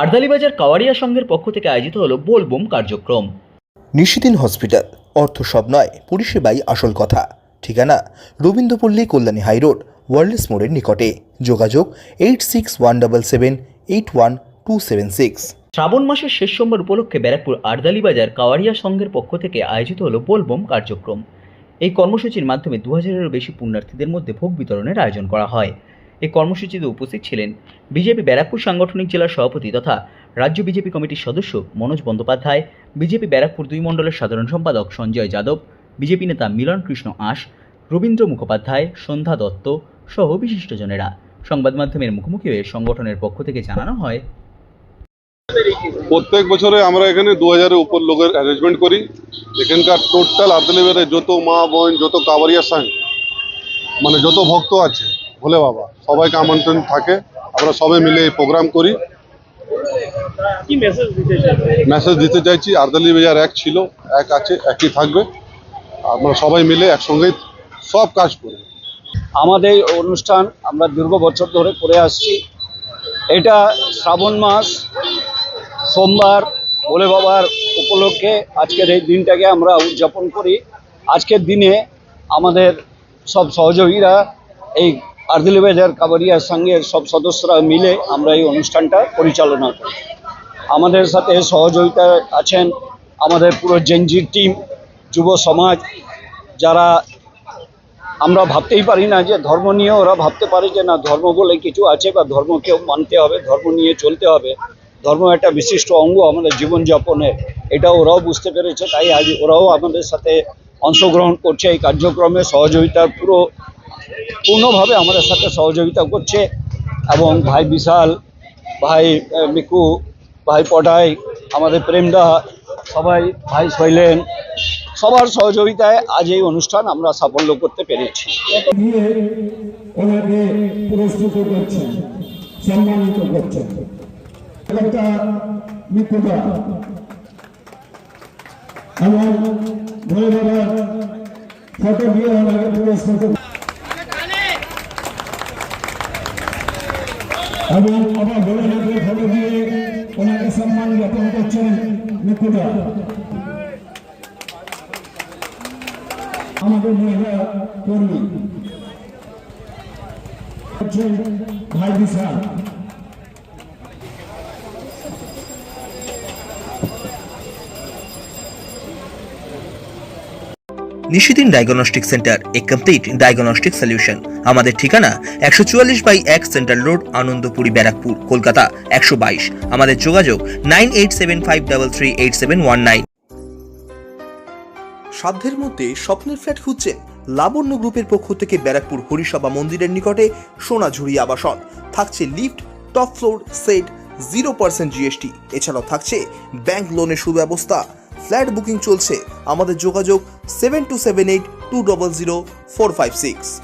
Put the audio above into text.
আর্দালিবাজার কাওয়ারিয়া সংঘের পক্ষ থেকে আয়োজিত হলো বোলবুম কার্যক্রম। নিশিদিন হসপিটাল, অর্থ সব নয়, পরিষেবাই আসল কথা। ঠিকানা রবীন্দ্রপল্লী, কল্যাণী হাইরোড, ওয়ার্ল্ডস মোড়ের নিকটে। যোগাযোগ 8617781276। শ্রাবণ মাসের শেষ সোমবার উপলক্ষে ব্যারাকপুর আর্দালিবাজার কাওয়ারিয়া সংঘের পক্ষ থেকে আয়োজিত হলো বোলবুম কার্যক্রম। এই কর্মসূচির মাধ্যমে 2000-এরও বেশি পুণ্যার্থীদের মধ্যে ভোগ বিতরণের আয়োজন করা হয়। এই কর্মসূচিতে উপস্থিত ছিলেন বিজেপি ব্যারাকপুর সাংগঠনিক জেলার সভাপতি তথা রাজ্য বিজেপি কমিটির সদস্য মনোজ বন্দ্যোপাধ্যায়, বিজেপি ব্যারাকপুর 2 মণ্ডলের সাধারণ সম্পাদক সঞ্জয় যাদব, বিজেপি নেতা মিলন কৃষ্ণ আশ, রবীন্দ্র মুখোপাধ্যায়, সন্ধ্যা দত্ত সহ বিশিষ্টজনেরা। সংবাদ মাধ্যমের মুখোমুখি হয়ে সংগঠনের পক্ষ থেকে জানানো হয়, প্রত্যেক বছরে আমরা এখানে 2000-এর উপর লোকের অ্যারেঞ্জমেন্ট করি। এখানকার টোটাল আর্দালিবাজারের যত মা বোন, যত কাওয়ারিয়া সংঘ, মানে যত ভক্ত আছে ভোলে বাবা, সবাইকে আমন্ত্রণ থাকে। আমরা সবাই মিলে এই প্রোগ্রাম করি। কি মেসেজ দিতে চাইছি, আর্দালিবাজার এক ছিল, এক আছে, একই থাকবে। আমরা সবাই মিলে একসঙ্গেই সব কাজ করি। আমাদের এই অনুষ্ঠান আমরা দীর্ঘ বছর ধরে করে আসছি। এটা শ্রাবণ মাস সোমবার ভোলে বাবার উপলক্ষে আজকের এই দিনটাকে আমরা উদযাপন করি। আজকের দিনে আমাদের সব সহযোগীরা এই আর্দালিবাজার কাওয়ারিয়া সংঘের সব সদস্যরা মিলে আমরা এই অনুষ্ঠানটা পরিচালনা করি। আমাদের সাথে সহযোগিতা আছেন আমাদের পুরো জেনজির টিম, যুব সমাজ, যারা আমরা ভাবতেই পারি না যে ধর্ম নিয়ে ওরা ভাবতে পারে যে না ধর্ম বলে কিছু আছে বা ধর্মকেও মানতে হবে, ধর্ম নিয়ে চলতে হবে, ধর্ম একটা বিশিষ্ট অঙ্গ আমাদের জীবনযাপনের, এটা ওরাও বুঝতে পেরেছে। তাই আজ ওরাও আমাদের সাথে অংশগ্রহণ করছে এই কার্যক্রমে, সহযোগিতা পূর্ণভাবে আমাদের সাথে সহযোগিতা করছে। এবং ভাই বিশাল, ভাই মিকু, ভাই পটাই, আমাদের প্রেমদা, সবাই, ভাই শৈলেন, সবার সহযোগিতায় আজ এই অনুষ্ঠান আমরা সাফল্য করতে পেরেছি। ওনাকে পুরস্কৃত করছেন, সম্মানিত করছেন। মিকুদা এবং ভোলে বাবার ফটো দিয়ে ওনাকে পুরস্কৃত, এবং আবার ভোলেনাথের ফটো দিয়ে ওনাকে সম্মান জ্ঞাপন করছেন মিকুদা। আমাদের মহিলা কর্মী ভাই বিশাল। নিশিদিন ডায়াগনস্টিক সেন্টার, এ কমপ্লিট ডায়াগনস্টিক সলিউশন। আমাদের ঠিকানা 144/1 সেন্ট্রাল রোড, আনন্দপুরি, ব্যারাকপুর, কলকাতা 122। আমাদের যোগাযোগ 9875338719। সাধ্যের মধ্যে স্বপ্নের ফ্ল্যাট খুঁজছেন? লাবণ্য গ্রুপের পক্ষ থেকে ব্যারাকপুর হরিসভা মন্দিরের নিকটে সোনাঝুরি আবাসন। থাকছে lift, top floor, set, 0% GST। এছাড়াও থাকছে ব্যাংক লোনের সুব্যবস্থা। ফ্ল্যাট বুকিং চলছে। আমাদের যোগাযোগ 7278200456।